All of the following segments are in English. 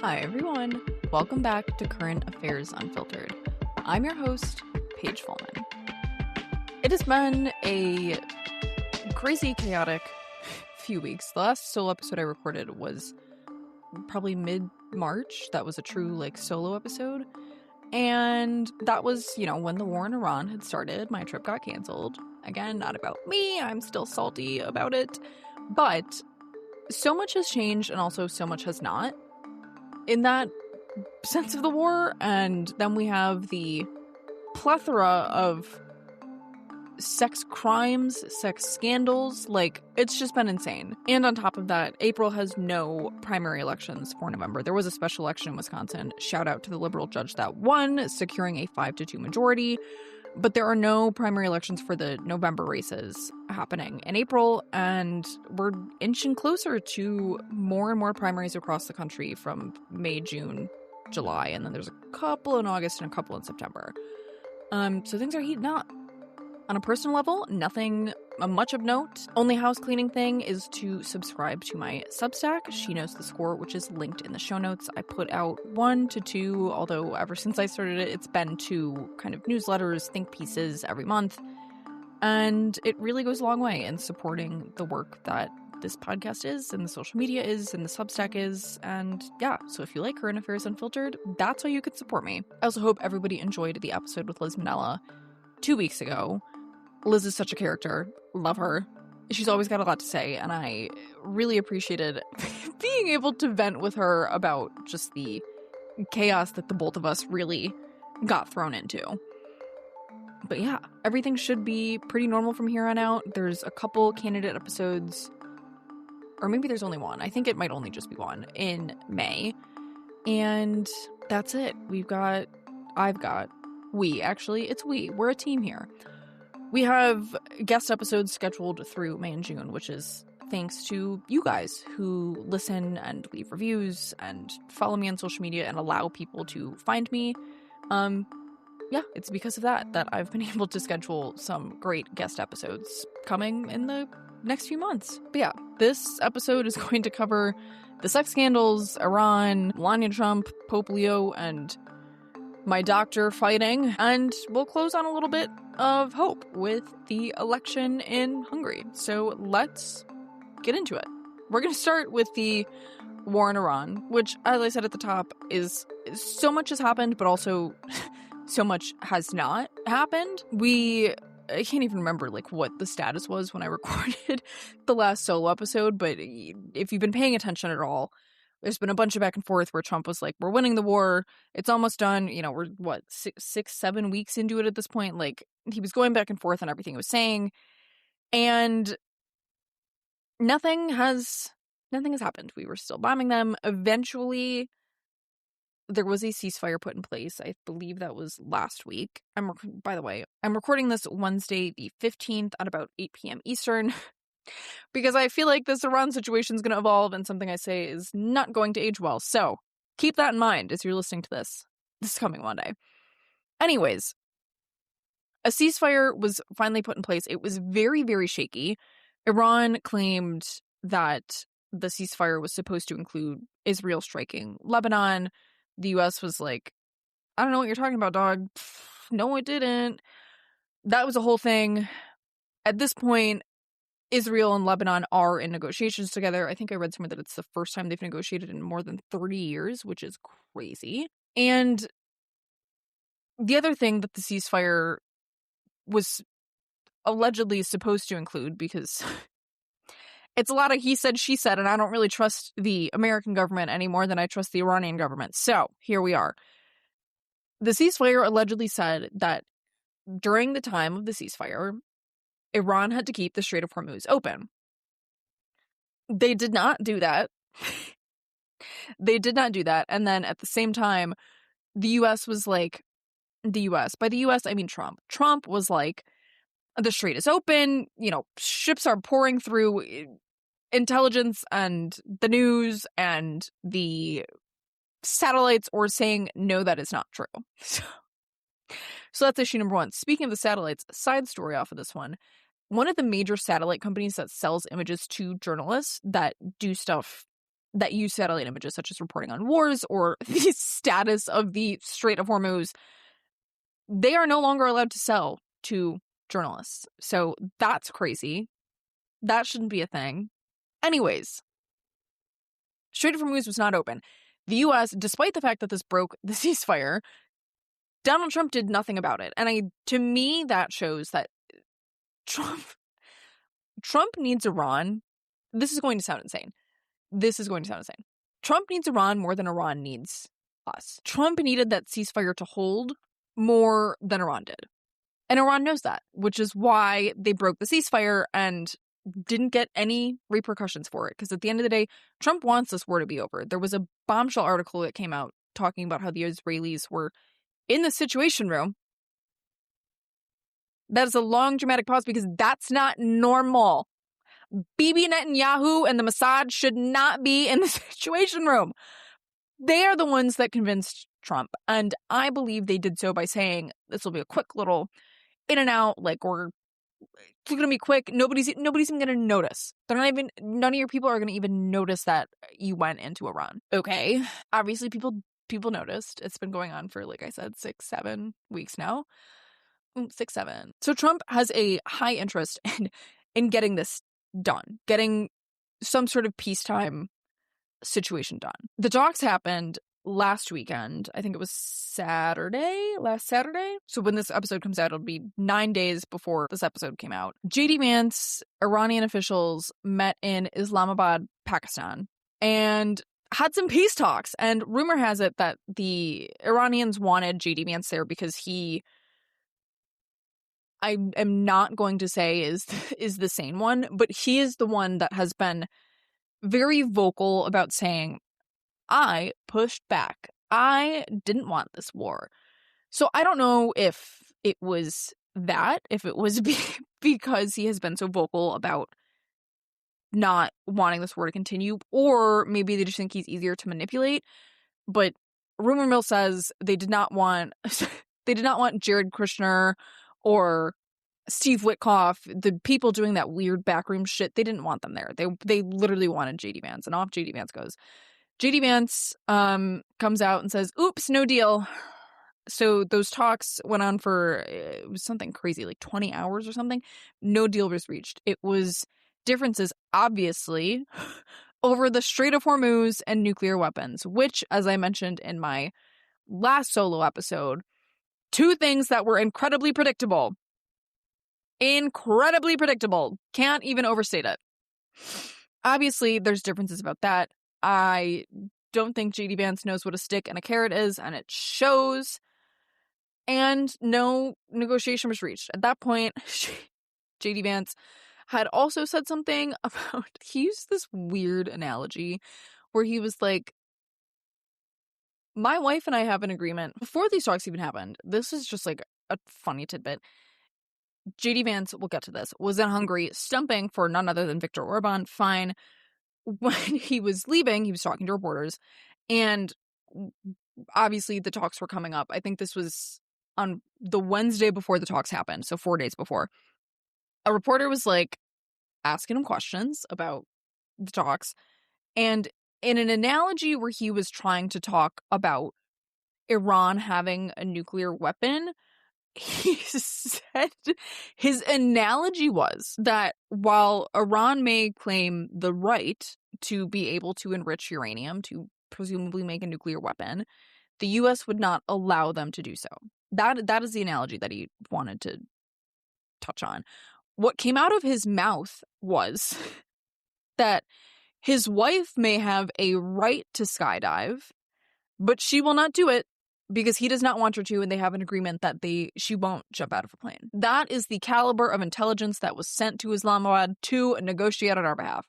Hi everyone, welcome back to Current Affairs Unfiltered. I'm your host, Paige Fullman. It has been a crazy, chaotic few weeks. The last solo episode I recorded was probably mid-March. That was a true, solo episode. And that was, when the war in Iran had started. My trip got canceled. Again, not about me. I'm still salty about it. But so much has changed and also so much has not in that sense of the war. And then we have the plethora of sex crimes, sex scandals. It's just been insane. And on top of that, April has no primary elections for November. There was a special election in Wisconsin. Shout out to the liberal judge that won, securing a 5-2 majority. But there are no primary elections for the November races happening in April, and we're inching closer to more and more primaries across the country from May, June, July, and then there's a couple in August and a couple in September. So things are heating up. On a personal level, nothing much of note. Only house cleaning thing is to subscribe to my Substack, She Knows the Score, which is linked in the show notes. I put out 1 to 2, although ever since I started it, it's been 2 kind of newsletters, think pieces every month. And it really goes a long way in supporting the work that this podcast is, and the social media is, and the Substack is. And yeah, so if you like Current Affairs Unfiltered, that's how you could support me. I also hope everybody enjoyed the episode with Liz Minnella 2 weeks ago. Liz is such a character. Love her. She's always got a lot to say, and I really appreciated being able to vent with her about just the chaos that the both of us really got thrown into. But yeah, everything should be pretty normal from here on out. There's a couple candidate episodes, or maybe there's only one. I think it might only just be one in May. And that's it. We're a team here. We have guest episodes scheduled through May and June, which is thanks to you guys who listen and leave reviews and follow me on social media and allow people to find me. Yeah, it's because of that I've been able to schedule some great guest episodes coming in the next few months. But yeah, this episode is going to cover the sex scandals, Iran, Melania Trump, Pope Leo, and my doctor fighting, and we'll close on a little bit of hope with the election in Hungary. So let's get into it. We're going to start with the war in Iran, which, as I said at the top, is so much has happened, but also so much has not happened. I can't even remember what the status was when I recorded the last solo episode, but if you've been paying attention at all, there's been a bunch of back and forth where Trump was like, we're winning the war. It's almost done. We're 6-7 weeks into it at this point. He was going back and forth on everything he was saying. And nothing has happened. We were still bombing them. Eventually, there was a ceasefire put in place. I believe that was last week. By the way, I'm recording this Wednesday, the 15th at about 8 p.m. Eastern. Because I feel like this Iran situation is going to evolve and something I say is not going to age well. So keep that in mind as you're listening to this coming Monday. Anyways, a ceasefire was finally put in place. It was very, very shaky. Iran claimed that the ceasefire was supposed to include Israel striking Lebanon. The U.S. was like, I don't know what you're talking about, dog. No, it didn't. That was a whole thing. At this point, Israel and Lebanon are in negotiations together. I think I read somewhere that it's the first time they've negotiated in more than 30 years, which is crazy. And the other thing that the ceasefire was allegedly supposed to include, because it's a lot of he said, she said, and I don't really trust the American government any more than I trust the Iranian government. So here we are. The ceasefire allegedly said that during the time of the ceasefire, Iran had to keep the Strait of Hormuz open. They did not do that. And then at the same time, the U.S. was like, by the U.S., I mean Trump. Trump was like, the strait is open, ships are pouring through. Intelligence and the news and the satellites or saying, no, that is not true. So that's issue number one. Speaking of the satellites, side story off of this one. One of the major satellite companies that sells images to journalists that do stuff that use satellite images, such as reporting on wars or the status of the Strait of Hormuz, they are no longer allowed to sell to journalists. So that's crazy. That shouldn't be a thing. Anyways, Strait of Hormuz was not open. The U.S., despite the fact that this broke the ceasefire, Donald Trump did nothing about it. And to me, that shows that Trump needs Iran. This is going to sound insane. Trump needs Iran more than Iran needs us. Trump needed that ceasefire to hold more than Iran did. And Iran knows that, which is why they broke the ceasefire and didn't get any repercussions for it. Because at the end of the day, Trump wants this war to be over. There was a bombshell article that came out talking about how the Israelis were in the Situation Room. That is a long dramatic pause because that's not normal. Bibi Netanyahu and the Mossad should not be in the Situation Room. They are the ones that convinced Trump. And I believe they did so by saying, this will be a quick little in and out, like, it's going to be quick. Nobody's even going to notice. None of your people are going to even notice that you went into Iran. Okay. Obviously, people noticed. It's been going on for, like I said, 6-7 weeks now. 6-7. So Trump has a high interest in getting this done, getting some sort of peacetime situation done. The talks happened last weekend. I think it was last Saturday. So when this episode comes out, it'll be 9 days before this episode came out. JD Vance, Iranian officials met in Islamabad, Pakistan, and had some peace talks. And rumor has it that the Iranians wanted JD Vance there because I am not going to say is the sane one, but he is the one that has been very vocal about saying, I pushed back. I didn't want this war. So I don't know if it was because he has been so vocal about not wanting this war to continue, or maybe they just think he's easier to manipulate. But rumor mill says they did not want Jared Kushner or Steve Witkoff, the people doing that weird backroom shit. They didn't want them there. They literally wanted JD Vance, and off JD Vance goes. JD Vance comes out and says, oops, no deal. So those talks went on for, it was something crazy, like 20 hours or something. No deal was reached. It was differences, obviously, over the Strait of Hormuz and nuclear weapons, which, as I mentioned in my last solo episode, two things that were incredibly predictable. Incredibly predictable. Can't even overstate it. Obviously, there's differences about that. I don't think JD Vance knows what a stick and a carrot is, and it shows. And no negotiation was reached. At that point, JD Vance had also said something about, he used this weird analogy where he was like, my wife and I have an agreement. Before these talks even happened, this is just like a funny tidbit. JD Vance, we'll get to this, was in Hungary stumping for none other than Viktor Orban. Fine. When he was leaving, he was talking to reporters, and obviously the talks were coming up. I think this was on the Wednesday before the talks happened, so 4 days before. A reporter was like asking him questions about the talks, and in an analogy where he was trying to talk about Iran having a nuclear weapon, he said his analogy was that while Iran may claim the right to be able to enrich uranium to presumably make a nuclear weapon, the U.S. would not allow them to do so. That is the analogy that he wanted to touch on. What came out of his mouth was that his wife may have a right to skydive, but she will not do it because he does not want her to, and they have an agreement that she won't jump out of a plane. That is the caliber of intelligence that was sent to Islamabad to negotiate on our behalf.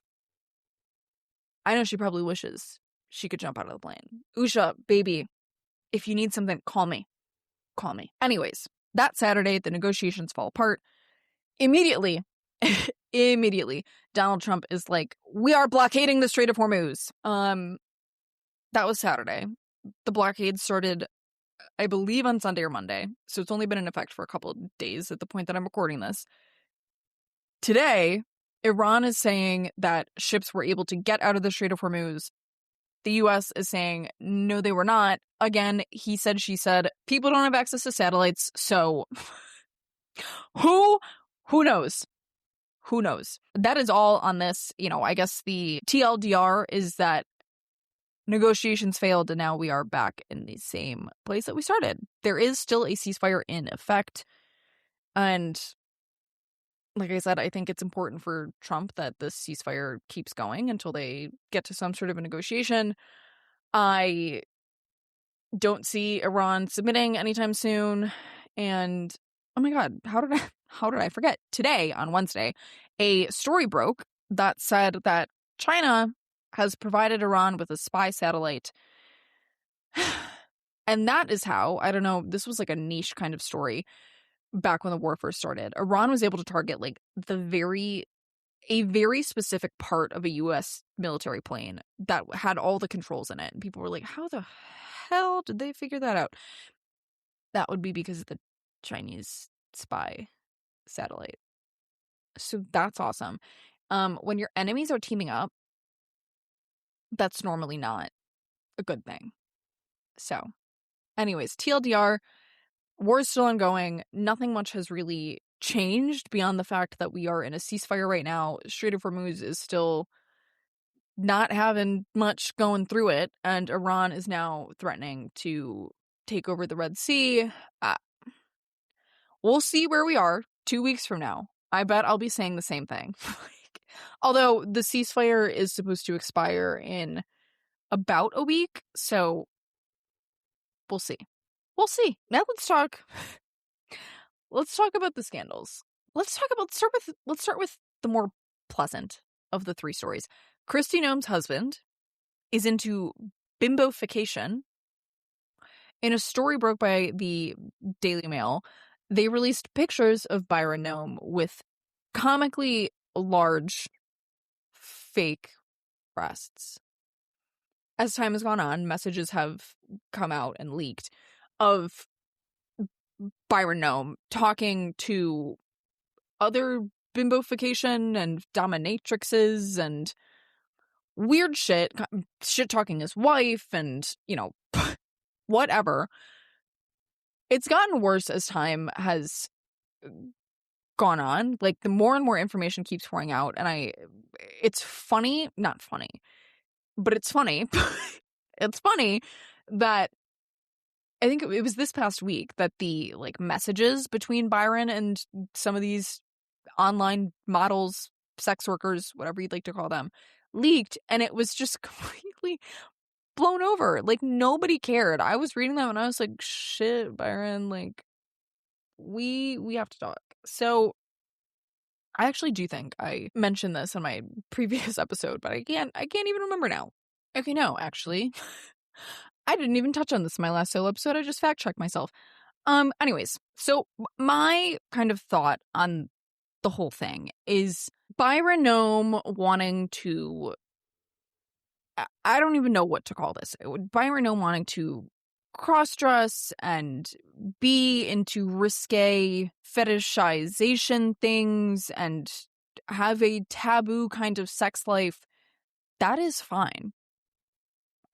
I know she probably wishes she could jump out of the plane. Usha, baby, if you need something, call me. Call me. Anyways, that Saturday, the negotiations fall apart. Immediately, Donald Trump is like, we are blockading the Strait of Hormuz. That was Saturday. The blockade started, I believe, on Sunday or Monday. So it's only been in effect for a couple of days at the point that I'm recording this. Today, Iran is saying that ships were able to get out of the Strait of Hormuz The US is saying, no, they were not. Again, he said, she said, people don't have access to satellites, so who knows? Who knows? That is all on this. I guess the TLDR is that negotiations failed and now we are back in the same place that we started. There is still a ceasefire in effect. And like I said, I think it's important for Trump that this ceasefire keeps going until they get to some sort of a negotiation. I don't see Iran submitting anytime soon. And oh my God, how did I forget? Today, on Wednesday, a story broke that said that China has provided Iran with a spy satellite. And that is how, I don't know, this was like a niche kind of story back when the war first started. Iran was able to target like a very specific part of a US military plane that had all the controls in it. And people were like, how the hell did they figure that out? That would be because of the Chinese spy satellite. So that's awesome. When your enemies are teaming up, that's normally not a good thing. So, anyways, TLDR, war is still ongoing. Nothing much has really changed beyond the fact that we are in a ceasefire right now. Strait of Hormuz is still not having much going through it, and Iran is now threatening to take over the Red Sea. We'll see where we are 2 weeks from now. I bet I'll be saying the same thing. Although the ceasefire is supposed to expire in about a week, so we'll see. We'll see. Now let's talk about the scandals. Let's start with the more pleasant of the three stories. Kristi Noem's husband is into bimbofication. In a story broke by the Daily Mail, they released pictures of Byron Noem with comically large fake breasts. As time has gone on, messages have come out and leaked of Byron Noem talking to other bimbofication and dominatrixes and weird shit talking his wife and, whatever. It's gotten worse as time has gone on. Like, the more and more information keeps pouring out, and it's funny, not funny, but it's funny. It's funny that I think it was this past week that the like messages between Byron and some of these online models, sex workers, whatever you'd like to call them, leaked, and it was just completely blown over. Like, nobody cared. I was reading them and I was like, shit, Byron, like, we have to talk. So I actually do think I mentioned this in my previous episode, but I can't even remember now. Okay, no, actually, I didn't even touch on this in my last solo episode. I just fact-checked myself. Anyways, so my kind of thought on the whole thing is Byron Noem wanting to, I don't even know what to call this. Byron Noem wanting to cross-dress and be into risque fetishization things and have a taboo kind of sex life. That is fine.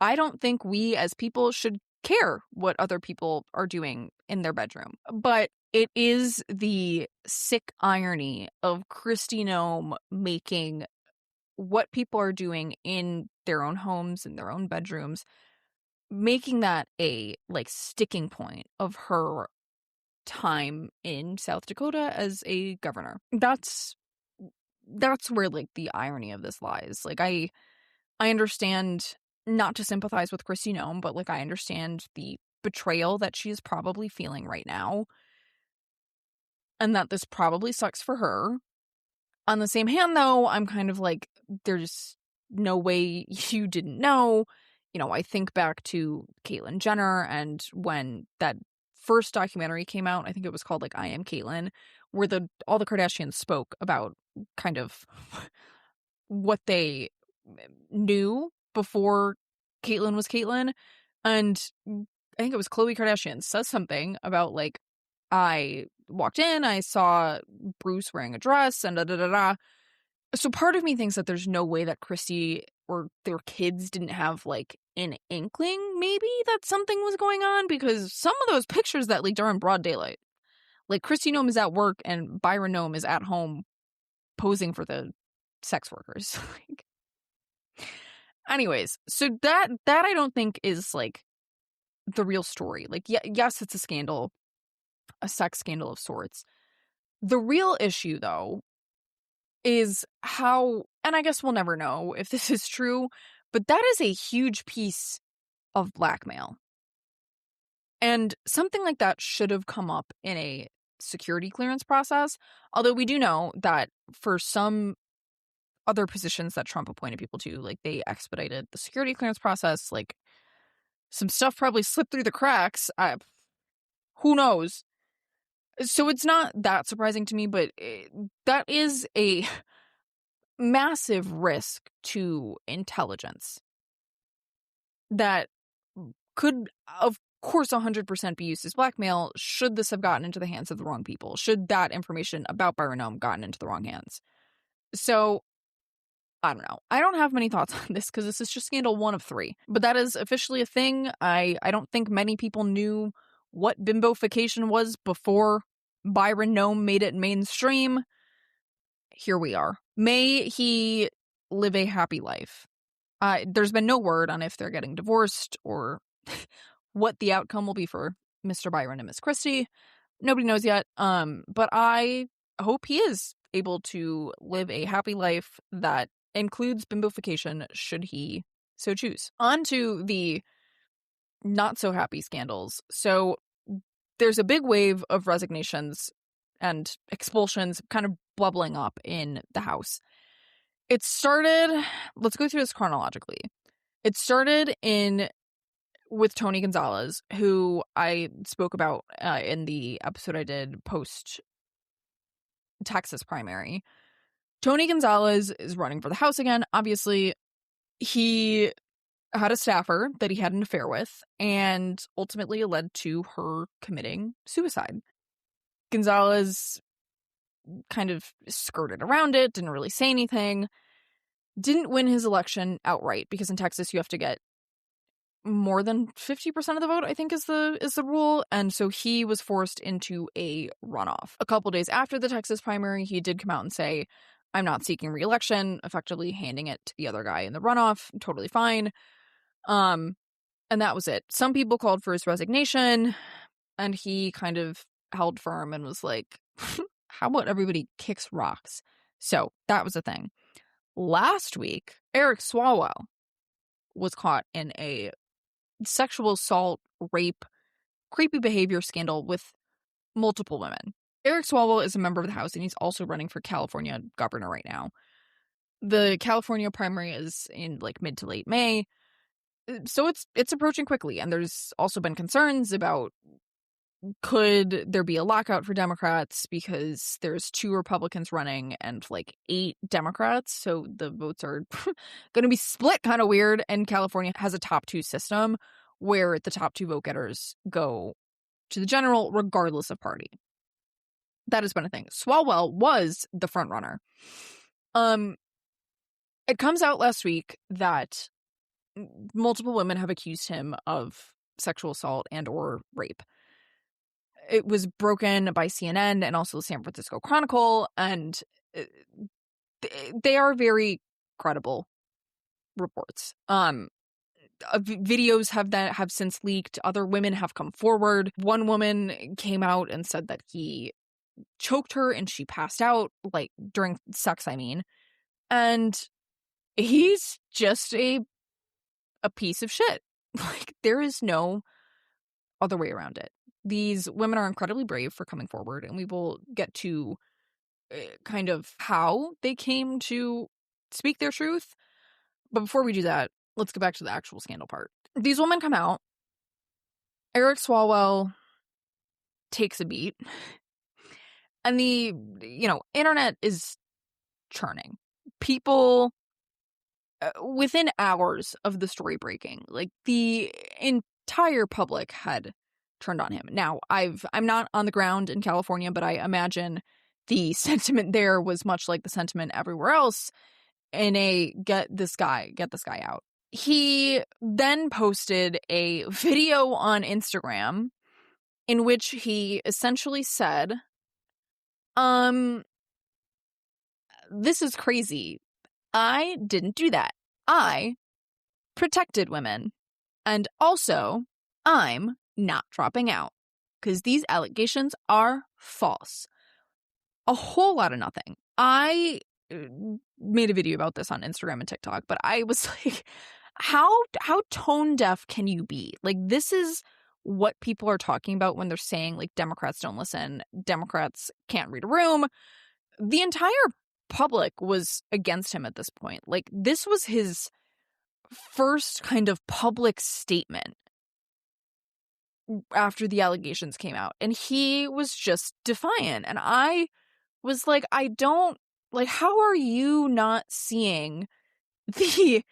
I don't think we as people should care what other people are doing in their bedroom. But it is the sick irony of Kristi Noem making what people are doing in their own homes, in their own bedrooms, making that a like sticking point of her time in South Dakota as a governor. That's where like the irony of this lies. Like, I understand, not to sympathize with Kristi Noem, but like I understand the betrayal that she is probably feeling right now, and that this probably sucks for her. On the same hand, though, I'm kind of like, there's no way you didn't know. I think back to Caitlyn Jenner and when that first documentary came out, I think it was called like I Am Caitlyn, where all the Kardashians spoke about kind of what they knew before Caitlyn was Caitlyn. And I think it was Khloe Kardashian says something about like, I walked in, I saw Bruce wearing a dress and da da da da. So part of me thinks that there's no way that Kristi or their kids didn't have, like, an inkling, maybe, that something was going on, because some of those pictures that leaked are in broad daylight. Like, Kristi Noem is at work, and Byron Noem is at home posing for the sex workers. Like, anyways, so that I don't think is, like, the real story. Like, yes, it's a scandal, a sex scandal of sorts. The real issue, though, is how, and I guess we'll never know if this is true, but that is a huge piece of blackmail. And something like that should have come up in a security clearance process, although we do know that for some other positions that Trump appointed people to, like, they expedited the security clearance process. Like, some stuff probably slipped through the cracks. Who knows? So it's not that surprising to me, but that is a massive risk to intelligence that could, of course, 100% be used as blackmail should this have gotten into the hands of the wrong people, should that information about Byron Noem gotten into the wrong hands. So, I don't know. I don't have many thoughts on this because this is just scandal 1 of 3. But that is officially a thing. I don't think many people knew what bimbofication was before Byron Noem made it mainstream. Here we are. May he live a happy life. There's been no word on if they're getting divorced or what the outcome will be for Mr. Byron and Miss Kristi. Nobody knows yet. But I hope he is able to live a happy life that includes bimbofication, should he so choose. On to the not so happy scandals. So there's a big wave of resignations and expulsions kind of bubbling up in the House. It started, let's go through this chronologically. It started with Tony Gonzalez, who I spoke about in the episode I did post Texas primary. Tony Gonzalez is running for the House again. Obviously, he had a staffer that he had an affair with, and ultimately it led to her committing suicide. Gonzalez kind of skirted around it, didn't really say anything, didn't win his election outright, because in Texas you have to get more than 50% of the vote, I think is the rule, and so he was forced into a runoff. A couple days after the Texas primary, he did come out and say, I'm not seeking re-election, effectively handing it to the other guy in the runoff. Totally fine. And that was it. Some people called for his resignation, and he kind of held firm and was like, how about everybody kicks rocks? So that was a thing. Last week, Eric Swalwell was caught in a sexual assault, rape, creepy behavior scandal with multiple women. Eric Swalwell is a member of the House, and he's also running for California governor right now. The California primary is in like mid to late May, so it's approaching quickly. And there's also been concerns about, could there be a lockout for Democrats, because there's 2 Republicans running and like 8 Democrats, so the votes are going to be split kind of weird. And California has a top 2 system where the top 2 vote getters go to the general regardless of party. That has been a thing. Swalwell was the front runner. It comes out last week that multiple women have accused him of sexual assault and or rape. It was broken by CNN and also the San Francisco Chronicle, and they are very credible reports. Videos have since leaked. Other women have come forward. One woman came out and said that he choked her and she passed out, like during sex, I mean. And he's just a piece of shit. Like, there is no other way around it. These women are incredibly brave for coming forward, and we will get to kind of how they came to speak their truth. But before we do that, let's go back to the actual scandal part. These women come out. Eric Swalwell takes a beat. And the, internet is churning. People, within hours of the story breaking, like, the entire public had turned on him. Now, I'm not on the ground in California, but I imagine the sentiment there was much like the sentiment everywhere else. in a get this guy out. He then posted a video on Instagram in which he essentially said, this is crazy. I didn't do that. I protected women. And also, I'm not dropping out because these allegations are false. A whole lot of nothing. I made a video about this on Instagram and TikTok, but I was like, how tone deaf can you be? Like, this is what people are talking about when they're saying, like, Democrats don't listen, Democrats can't read a room. The entire public was against him at this point. Like, this was his first kind of public statement after the allegations came out, and he was just defiant. And I was like, how are you not seeing the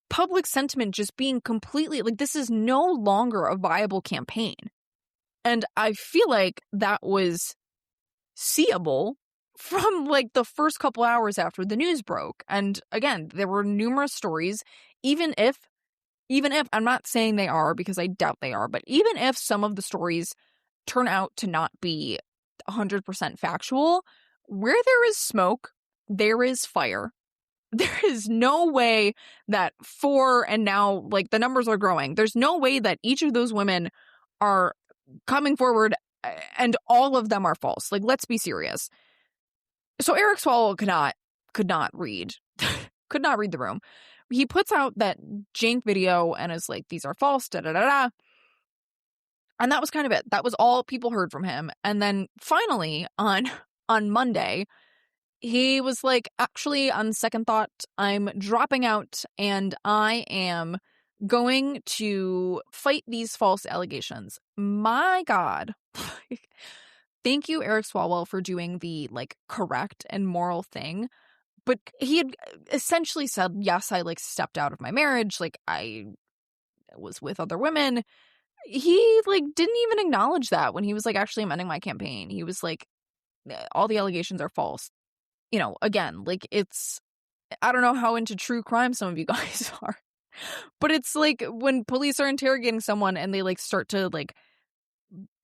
public sentiment just being completely, like, this is no longer a viable campaign? And I feel like that was seeable from, like, the first couple hours after the news broke. And again, there were numerous stories, even if I'm not saying they are, because I doubt they are, but even if some of the stories turn out to not be 100% factual, where there is smoke, there is fire. There is no way that and now, like, the numbers are growing. There's no way that each of those women are coming forward and all of them are false. Like, let's be serious. So Eric Swalwell could not read the room. He puts out that jank video and is like, these are false, da-da-da-da. And that was kind of it. That was all people heard from him. And then finally on Monday, he was like, actually, on second thought, I'm dropping out and I am going to fight these false allegations. My God. Thank you, Eric Swalwell, for doing the, like, correct and moral thing. But he had essentially said, yes, I, like, stepped out of my marriage. Like, I was with other women. He, like, didn't even acknowledge that when he was like, actually, I'm ending my campaign. He was like, all the allegations are false. You know, again, like, it's, I don't know how into true crime some of you guys are, but it's like when police are interrogating someone and they, like, start to, like,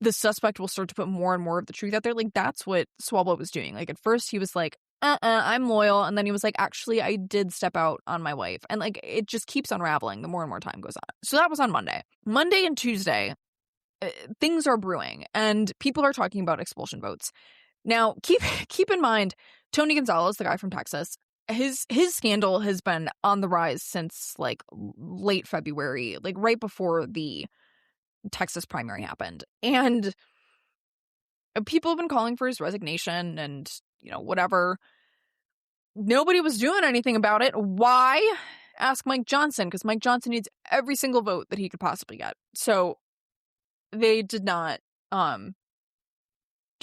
the suspect will start to put more and more of the truth out there. Like, that's what Swalwell was doing. Like, at first he was like, I'm loyal. And then he was like, actually, I did step out on my wife. And, like, it just keeps unraveling the more and more time goes on. So that was on Monday. Monday and Tuesday, things are brewing and people are talking about expulsion votes. Now, keep in mind, Tony Gonzalez, the guy from Texas, his scandal has been on the rise since, like, late February, like, right before the Texas primary happened. And people have been calling for his resignation and, you know, whatever. Nobody was doing anything about it. Why? Ask Mike Johnson, because Mike Johnson needs every single vote that he could possibly get. So they did not do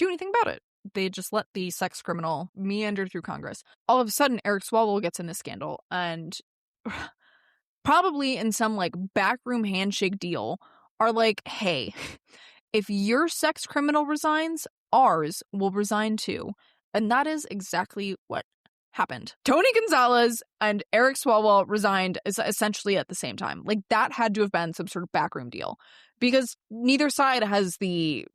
anything about it. They just let the sex criminal meander through Congress. All of a sudden, Eric Swalwell gets in this scandal, and probably in some, like, backroom handshake deal are like, hey, if your sex criminal resigns, ours will resign too. And that is exactly what happened. Tony Gonzalez and Eric Swalwell resigned essentially at the same time. Like, that had to have been some sort of backroom deal, because neither side has the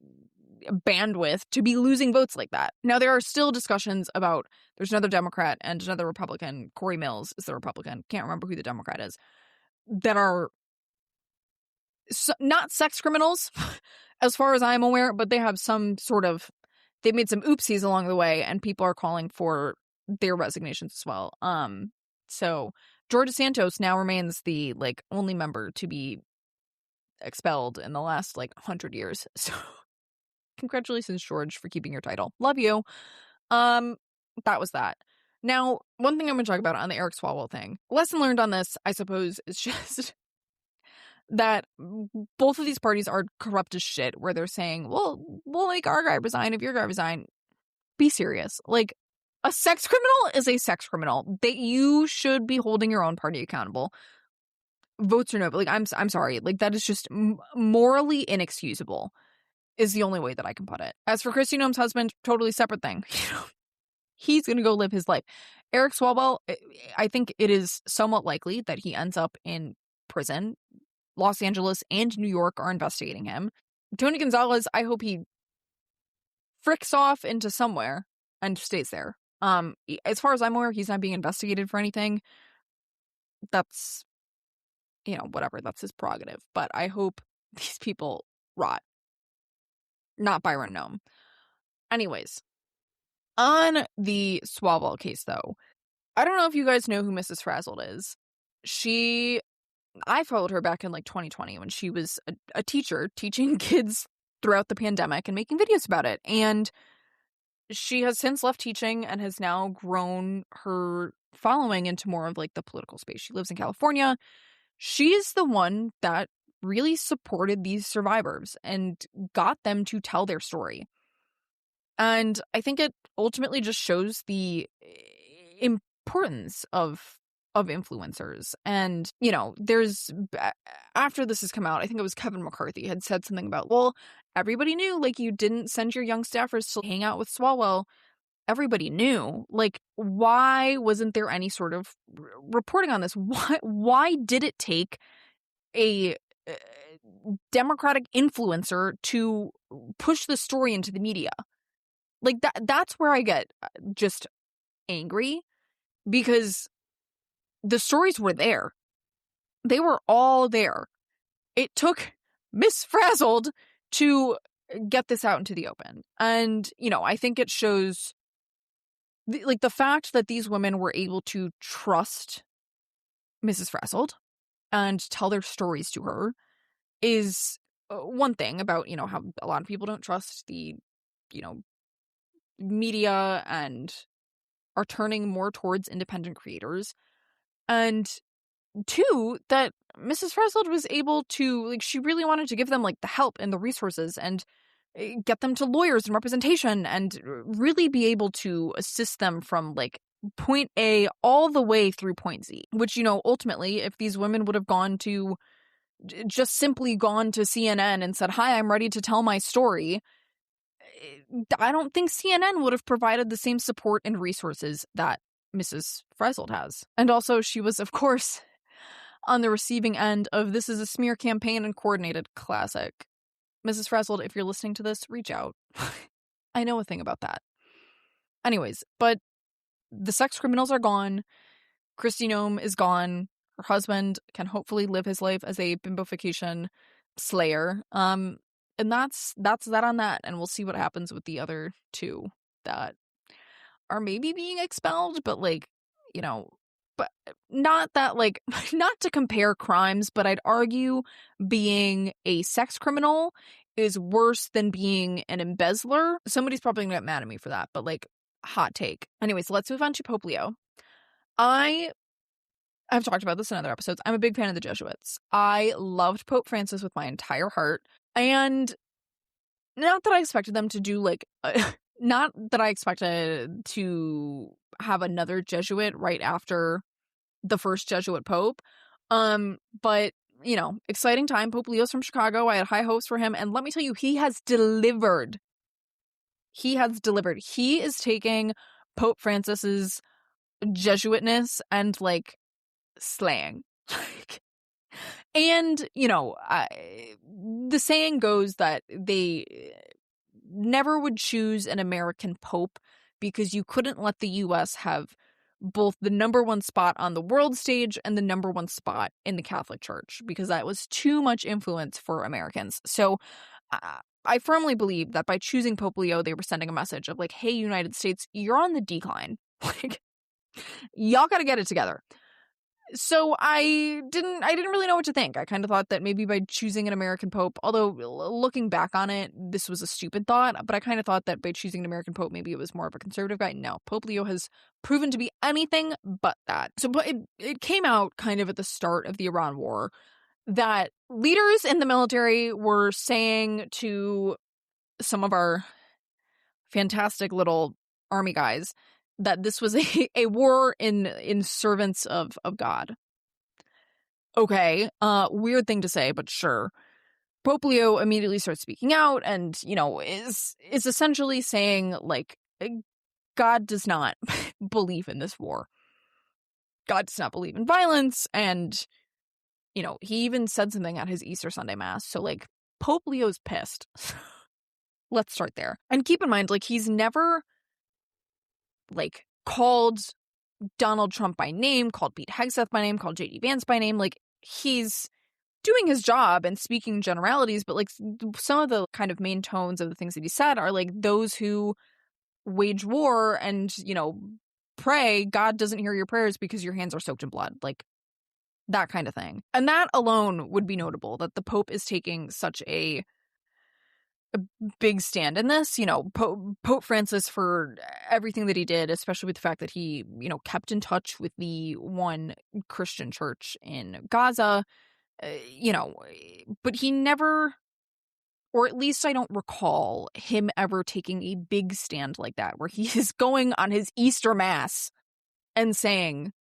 bandwidth to be losing votes like that. Now, there are still discussions about, there's another Democrat and another Republican, Corey Mills is the Republican, can't remember who the Democrat is, that are not sex criminals, as far as I'm aware, but they have some sort of, they made some oopsies along the way, and people are calling for their resignations as well. So George DeSantis now remains the, like, only member to be expelled in the last, like, 100 years. So congratulations, George, for keeping your title. Love you. That was that. Now, one thing I'm going to talk about on the Eric Swalwell thing, lesson learned on this, I suppose, is just that both of these parties are corrupt as shit, where they're saying, well, we'll make our guy resign if your guy resign. Be serious. Like, a sex criminal is a sex criminal. That you should be holding your own party accountable. Votes or no, but, like, I'm sorry. Like, that is just morally inexcusable, is the only way that I can put it. As for Kristi Noem's husband, totally separate thing. You know, he's gonna go live his life. Eric Swalwell, I think it is somewhat likely that he ends up in prison. Los Angeles and New York are investigating him. Tony Gonzalez, I hope he fricks off into somewhere and stays there. As far as I'm aware, he's not being investigated for anything. That's, whatever. That's his prerogative. But I hope these people rot. Not Byron Nome. Anyways, on the Swalwell case, though, I don't know if you guys know who Mrs. Frazzled is. I followed her back in like 2020 when she was a teacher teaching kids throughout the pandemic and making videos about it. And she has since left teaching and has now grown her following into more of like the political space. She lives in California. She's the one that really supported these survivors and got them to tell their story. And I think it ultimately just shows the importance of influencers. And, there's, after this has come out, I think it was Kevin McCarthy had said something about, well, everybody knew, like, you didn't send your young staffers to hang out with Swalwell. Everybody knew. Like, why wasn't there any sort of reporting on this? Why did it take a Democratic influencer to push the story into the media? Like, that's where I get just angry, because the stories were there. They were all there. It took Miss Frazzled to get this out into the open. And, I think it shows, the fact that these women were able to trust Mrs. Frazzled and tell their stories to her is one thing about, how a lot of people don't trust the, media and are turning more towards independent creators. And two, that Mrs. Frazzled was able to, she really wanted to give them, the help and the resources and get them to lawyers and representation and really be able to assist them from, point A all the way through point Z. Which, ultimately, if these women would have just simply gone to CNN and said, hi, I'm ready to tell my story, I don't think CNN would have provided the same support and resources that Mrs. Frazzled has. And also, she was, of course, on the receiving end of this is a smear campaign and coordinated classic. Mrs. Frazzled, if you're listening to this, reach out. I know a thing about that. Anyways, but the sex criminals are gone. Kristi Noem is gone. Her husband can hopefully live his life as a bimbofication slayer. And that's that on that. And we'll see what happens with the other two that are maybe being expelled, but but not that, not to compare crimes, but I'd argue being a sex criminal is worse than being an embezzler. Somebody's probably gonna get mad at me for that, but hot take. Anyways, let's move on to Pope Leo. I've talked about this in other episodes. I'm a big fan of the Jesuits. I loved Pope Francis with my entire heart. And not that I expected them to do, not that I expected to have another Jesuit right after the first Jesuit Pope. But, exciting time. Pope Leo's from Chicago. I had high hopes for him. And let me tell you, he has delivered. He has delivered. He is taking Pope Francis's Jesuitness and, slang. And, the saying goes that they never would choose an American pope because you couldn't let the U.S. have both the number one spot on the world stage and the number one spot in the Catholic Church, because that was too much influence for Americans. So I firmly believe that by choosing Pope Leo, they were sending a message of hey, United States, you're on the decline. Y'all got to get it together. So I didn't really know what to think. I kind of thought that maybe by choosing an American pope, although looking back on it, this was a stupid thought, but I kind of thought that by choosing an American pope, maybe it was more of a conservative guy. No, Pope Leo has proven to be anything but that. So but it came out kind of at the start of the Iran war that leaders in the military were saying to some of our fantastic little army guys that this was a war in servants of God. Okay, weird thing to say, but sure. Pope Leo immediately starts speaking out and, is essentially saying, God does not believe in this war. God does not believe in violence. And, you know, he even said something at his Easter Sunday Mass. So, like, Pope Leo's pissed. Let's start there. And keep in mind, like, he's never, like, called Donald Trump by name, called Pete Hegseth by name, called J.D. Vance by name. Like, he's doing his job and speaking generalities, but, like, some of the kind of main tones of the things that he said are, like, those who wage war and, you know, pray, God doesn't hear your prayers because your hands are soaked in blood. Like, that kind of thing. And that alone would be notable, that the Pope is taking such a big stand in this. You know, Pope Francis, for everything that he did, especially with the fact that he, you know, kept in touch with the one Christian church in Gaza, you know, but he never, or at least I don't recall him ever taking a big stand like that, where he is going on his Easter Mass and saying,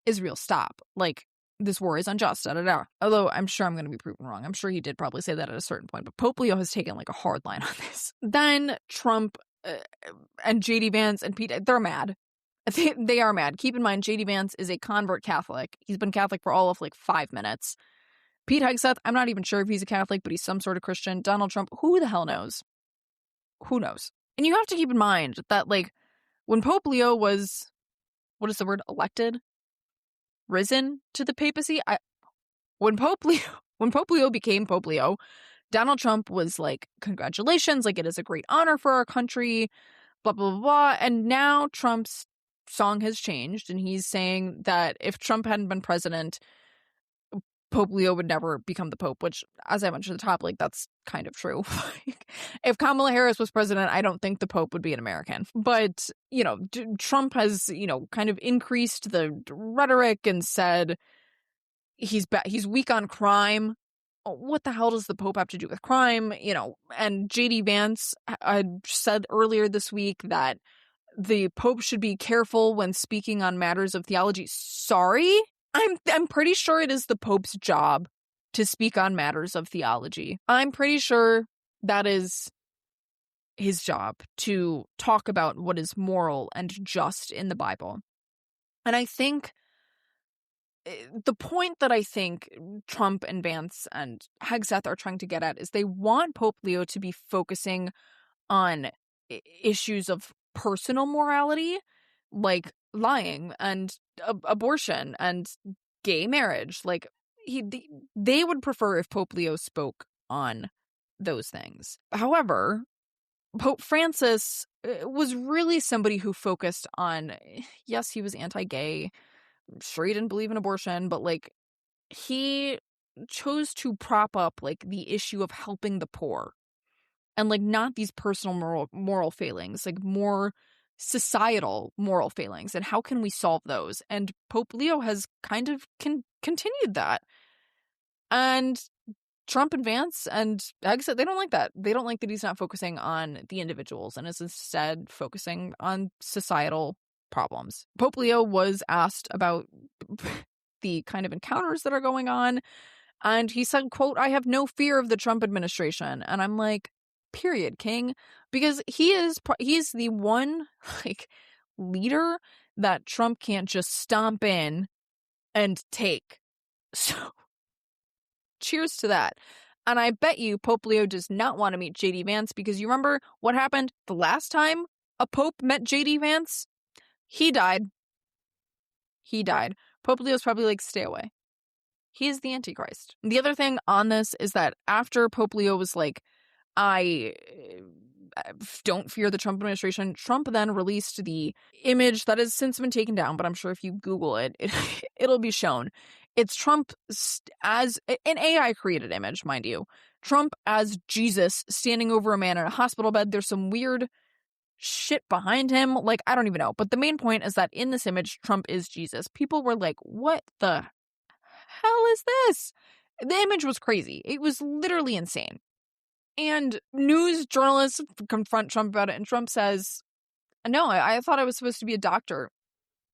Israel, stop. Like, this war is unjust, da da da. Although I'm sure I'm going to be proven wrong. I'm sure he did probably say that at a certain point, but Pope Leo has taken like a hard line on this. Then Trump and J.D. Vance and Pete, they're mad. They are mad. Keep in mind, J.D. Vance is a convert Catholic. He's been Catholic for all of like 5 minutes. Pete Hegseth, I'm not even sure if he's a Catholic, but he's some sort of Christian. Donald Trump, who the hell knows? Who knows? And you have to keep in mind that, like, when Pope Leo was, what is the word, elected? Risen to the papacy? When Pope Leo became Pope Leo, Donald Trump was like, congratulations, like, it is a great honor for our country, blah, blah, blah, blah. And now Trump's song has changed, and he's saying that if Trump hadn't been president, Pope Leo would never become the Pope, which, as I mentioned at the top, like, that's kind of true. If Kamala Harris was president, I don't think the Pope would be an American. But, you know, Trump has, you know, kind of increased the rhetoric and said he's weak on crime. What the hell does the Pope have to do with crime? You know, and J.D. Vance said earlier this week that the Pope should be careful when speaking on matters of theology. Sorry? I'm pretty sure it is the Pope's job to speak on matters of theology. I'm pretty sure that is his job, to talk about what is moral and just in the Bible. And I think the point that I think Trump and Vance and Hegseth are trying to get at is they want Pope Leo to be focusing on issues of personal morality, like lying and abortion and gay marriage. Like, they would prefer if Pope Leo spoke on those things. However, Pope Francis was really somebody who focused on, yes, he was anti-gay, sure, he didn't believe in abortion, but, like, he chose to prop up, like, the issue of helping the poor. And, like, not these personal moral failings, like, more societal moral failings. And how can we solve those? And Pope Leo has kind of continued that. And Trump and Vance and Hegseth, they don't like that. They don't like that he's not focusing on the individuals and is instead focusing on societal problems. Pope Leo was asked about the kind of encounters that are going on, and he said, quote, "I have no fear of the Trump administration." And I'm like, period, King, because he's the one, like, leader that Trump can't just stomp in and take. So cheers to that. And I bet you Pope Leo does not want to meet J.D. Vance, because you remember what happened the last time a Pope met J.D. Vance? He died. Pope Leo's probably like, stay away. He is the Antichrist. The other thing on this is that after Pope Leo was like, I don't fear the Trump administration, Trump then released the image that has since been taken down, but I'm sure if you Google it, it'll be shown. It's Trump as an AI created image, mind you. Trump as Jesus standing over a man in a hospital bed. There's some weird shit behind him. Like, I don't even know. But the main point is that in this image, Trump is Jesus. People were like, what the hell is this? The image was crazy. It was literally insane. And news journalists confront Trump about it, and Trump says, no, I thought I was supposed to be a doctor.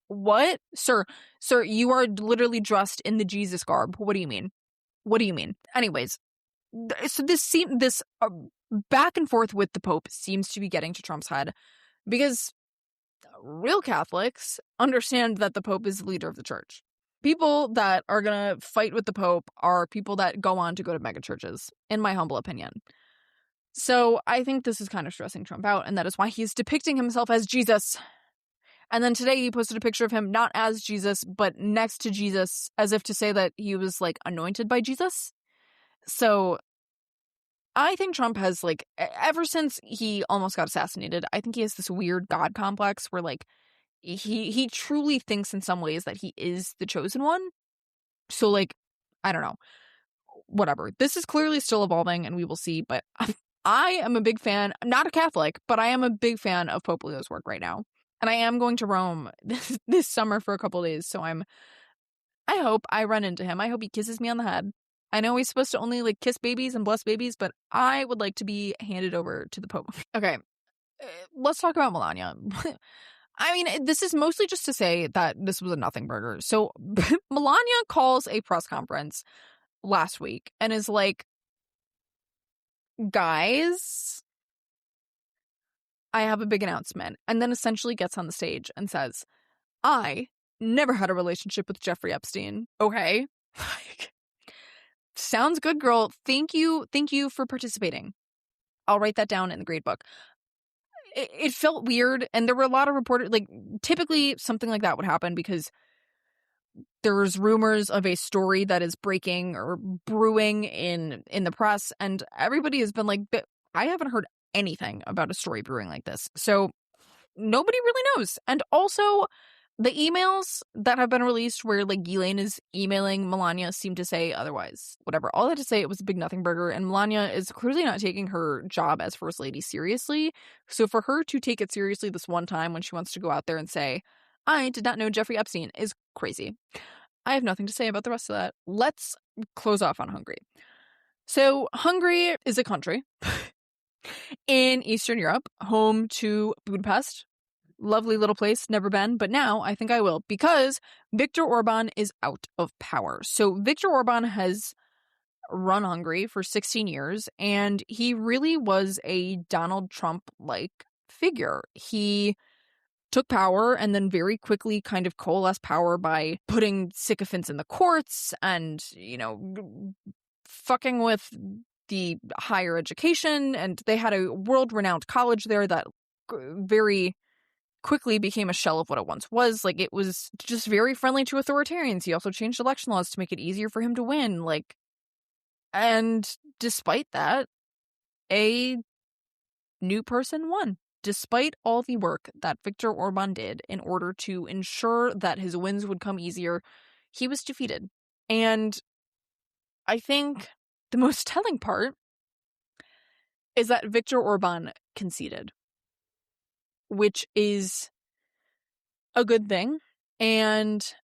What? Sir, you are literally dressed in the Jesus garb. What do you mean? Anyways, so this back and forth with the Pope seems to be getting to Trump's head, because real Catholics understand that the Pope is the leader of the church. People that are going to fight with the Pope are people that go on to go to megachurches, in my humble opinion. So I think this is kind of stressing Trump out, and that is why he's depicting himself as Jesus. And then today he posted a picture of him not as Jesus, but next to Jesus, as if to say that he was, like, anointed by Jesus. So I think Trump has, like, ever since he almost got assassinated, I think he has this weird God complex where, like, he truly thinks in some ways that he is the chosen one. So, like, I don't know. Whatever. This is clearly still evolving, and we will see, but I am a big fan. I'm not a Catholic, but I am a big fan of Pope Leo's work right now. And I am going to Rome this summer for a couple days, so I hope I run into him. I hope he kisses me on the head. I know he's supposed to only, like, kiss babies and bless babies, but I would like to be handed over to the Pope. Okay, let's talk about Melania. I mean, this is mostly just to say that this was a nothing burger. So Melania calls a press conference last week and is like, guys, I have a big announcement. And then essentially gets on the stage and says, I never had a relationship with Jeffrey Epstein. Okay. Sounds good, girl. Thank you for participating. I'll write that down in the grade book. It felt weird, and there were a lot of reporters, like, typically something like that would happen because there's rumors of a story that is breaking or brewing in the press, and everybody has been like, I haven't heard anything about a story brewing like this. So nobody really knows. And also, the emails that have been released where, like, Ghislaine is emailing Melania seem to say otherwise. Whatever. All that to say, it was a big nothing burger, and Melania is clearly not taking her job as First Lady seriously. So for her to take it seriously this one time when she wants to go out there and say, I did not know Jeffrey Epstein, is crazy. I have nothing to say about the rest of that. Let's close off on Hungary. So Hungary is a country in Eastern Europe, home to Budapest. Lovely little place, never been, but now I think I will, because Viktor Orban is out of power. So Viktor Orban has run Hungary for 16 years, and he really was a Donald Trump-like figure. He took power and then very quickly kind of coalesced power by putting sycophants in the courts and, you know, fucking with the higher education. And they had a world-renowned college there that very quickly became a shell of what it once was. Like, it was just very friendly to authoritarians. He also changed election laws to make it easier for him to win. Like, and despite that, a new person won. Despite all the work that Viktor Orban did in order to ensure that his wins would come easier, he was defeated. And I think the most telling part is that Viktor Orban conceded, which is a good thing and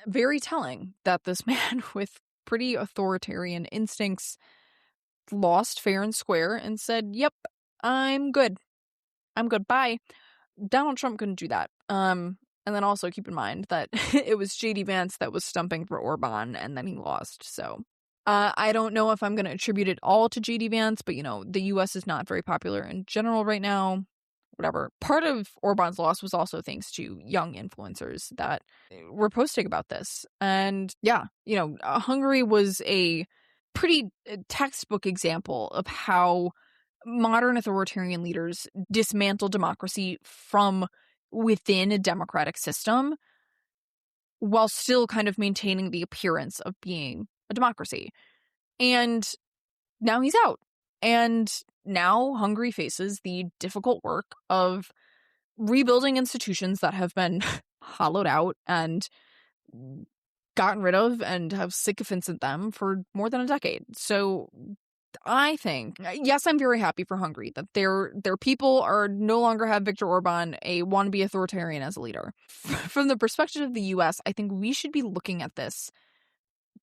very telling that this man with pretty authoritarian instincts lost fair and square and said, yep, I'm good. Bye. Donald Trump couldn't do that. And then also keep in mind that it was J.D. Vance that was stumping for Orban, and then he lost. So I don't know if I'm going to attribute it all to J.D. Vance, but, you know, the U.S. is not very popular in general right now. Whatever. Part of Orban's loss was also thanks to young influencers that were posting about this. And yeah, you know, Hungary was a pretty textbook example of how modern authoritarian leaders dismantle democracy from within a democratic system while still kind of maintaining the appearance of being a democracy. And now he's out. And now Hungary faces the difficult work of rebuilding institutions that have been hollowed out and gotten rid of and have sycophants in them for more than a decade. So I think, yes, I'm very happy for Hungary that their people are no longer have Viktor Orban, a wannabe authoritarian, as a leader. From the perspective of the US, I think we should be looking at this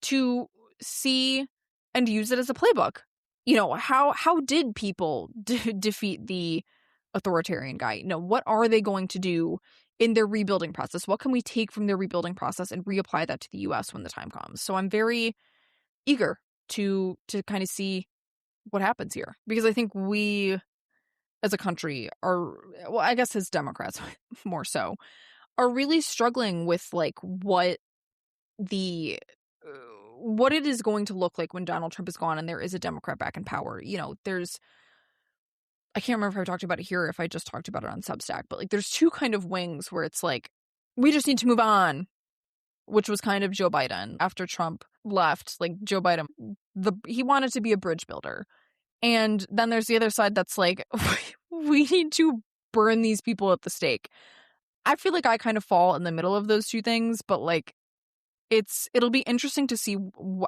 to see and use it as a playbook. You know, how did people defeat the authoritarian guy? You know, what are they going to do in their rebuilding process? What can we take from their rebuilding process and reapply that to the US when the time comes? So I'm very eager to kind of see what happens here, because I think we as a country are, well, I guess as Democrats more so, are really struggling with like what it is going to look like when Donald Trump is gone and there is a Democrat back in power. You know, I can't remember if I talked about it here or if I just talked about it on Substack, but like there's two kind of wings where it's like, we just need to move on, which was kind of Joe Biden. After Trump left, like Joe Biden, he wanted to be a bridge builder. And then there's the other side that's like, we need to burn these people at the stake. I feel like I kind of fall in the middle of those two things, but like it'll be interesting to see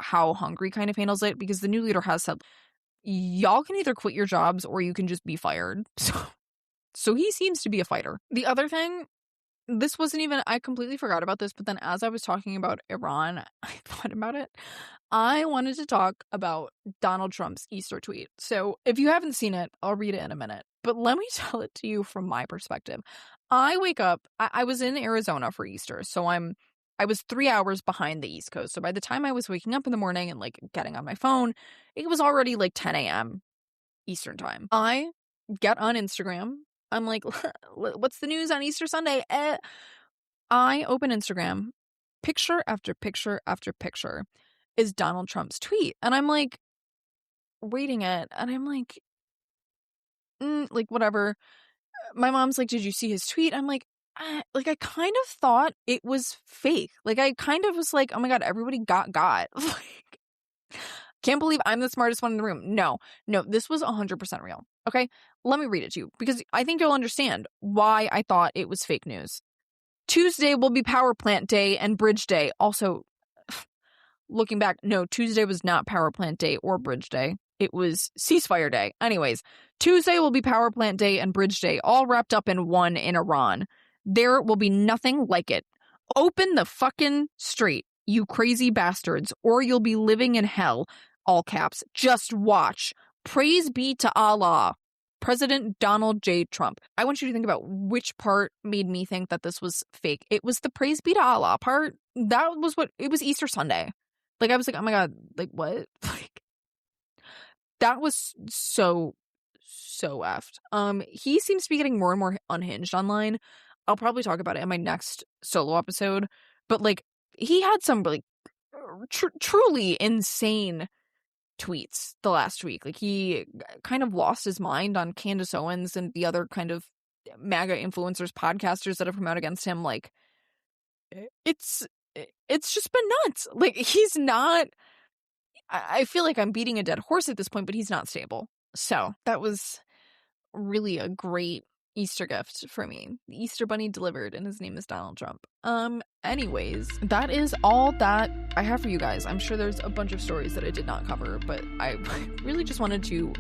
how Hungary kind of handles it, because the new leader has said, y'all can either quit your jobs or you can just be fired. So he seems to be a fighter. The other thing, this wasn't even, I completely forgot about this, but then as I was talking about Iran, I thought about it. I wanted to talk about Donald Trump's Easter tweet. So if you haven't seen it, I'll read it in a minute. But let me tell it to you from my perspective. I wake up, I was in Arizona for Easter, so I was 3 hours behind the East Coast. So by the time I was waking up in the morning and like getting on my phone, it was already like 10 a.m. Eastern time. I get on Instagram. I'm like, what's the news on Easter Sunday? I open Instagram. Picture after picture after picture is Donald Trump's tweet. And I'm like reading it and I'm like, like whatever. My mom's like, did you see his tweet? I'm like I kind of thought it was fake. Like I kind of was like, oh my God, everybody got. Like, can't believe I'm the smartest one in the room. No, this was 100% real. Okay, let me read it to you because I think you'll understand why I thought it was fake news. Tuesday will be power plant day and bridge day. Also, looking back, no, Tuesday was not power plant day or bridge day. It was ceasefire day. Anyways, Tuesday will be power plant day and bridge day, all wrapped up in one in Iran. There will be nothing like it. Open the fucking strait, you crazy bastards, or you'll be living in hell. All caps. Just watch. Praise be to Allah. President Donald J. Trump. I want you to think about which part made me think that this was fake. It was the praise be to Allah part. That was it was Easter Sunday. Like, I was like, oh my God, like, what? Like, that was so effed. He seems to be getting more and more unhinged online. I'll probably talk about it in my next solo episode. But, like, he had some, like, truly insane tweets the last week. Like, he kind of lost his mind on Candace Owens and the other kind of MAGA influencers, podcasters that have come out against him. Like, it's just been nuts. Like, he's not, I feel like I'm beating a dead horse at this point, but he's not stable. So that was really a great Easter gift for me. The Easter bunny delivered, and his name is Donald Trump. Anyways, that is all that I have for you guys. I'm sure there's a bunch of stories that I did not cover, but I really just wanted to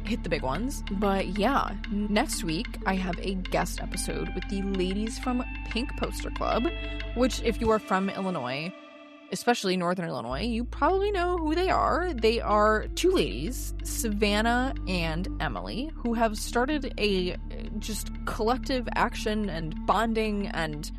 hit the big ones. But yeah, next week I have a guest episode with the ladies from Pink Poster Club, which if you are from Illinois, especially Northern Illinois, you probably know who they are. They are two ladies, Savannah and Emily, who have started a just collective action and bonding, and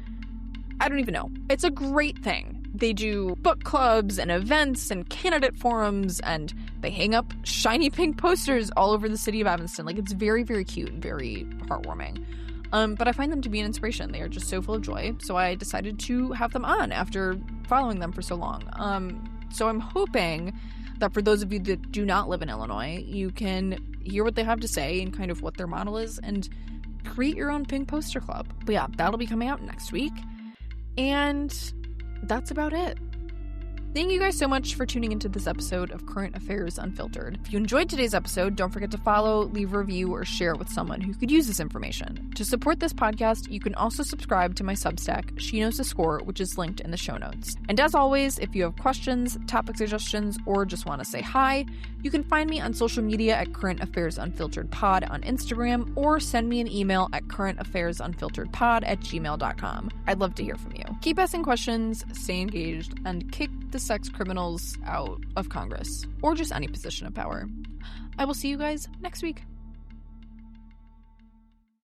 I don't even know. It's a great thing. They do book clubs and events and candidate forums, and they hang up shiny pink posters all over the city of Evanston. Like, it's very, very cute and very heartwarming. But I find them to be an inspiration. They are just so full of joy. So I decided to have them on after following them for so long. So I'm hoping that for those of you that do not live in Illinois, you can hear what they have to say and kind of what their model is and create your own pink poster club. But yeah, that'll be coming out next week. And that's about it. Thank you guys so much for tuning into this episode of Current Affairs Unfiltered. If you enjoyed today's episode, don't forget to follow, leave a review, or share it with someone who could use this information. To support this podcast, you can also subscribe to my Substack, She Knows the Score, which is linked in the show notes. And as always, if you have questions, topic suggestions, or just want to say hi, you can find me on social media at Current Affairs Unfiltered Pod on Instagram, or send me an email at currentaffairs.unfilteredpod@gmail.com. I'd love to hear from you. Keep asking questions, stay engaged, and kick the sex criminals out of Congress, or just any position of power. I will see you guys next week.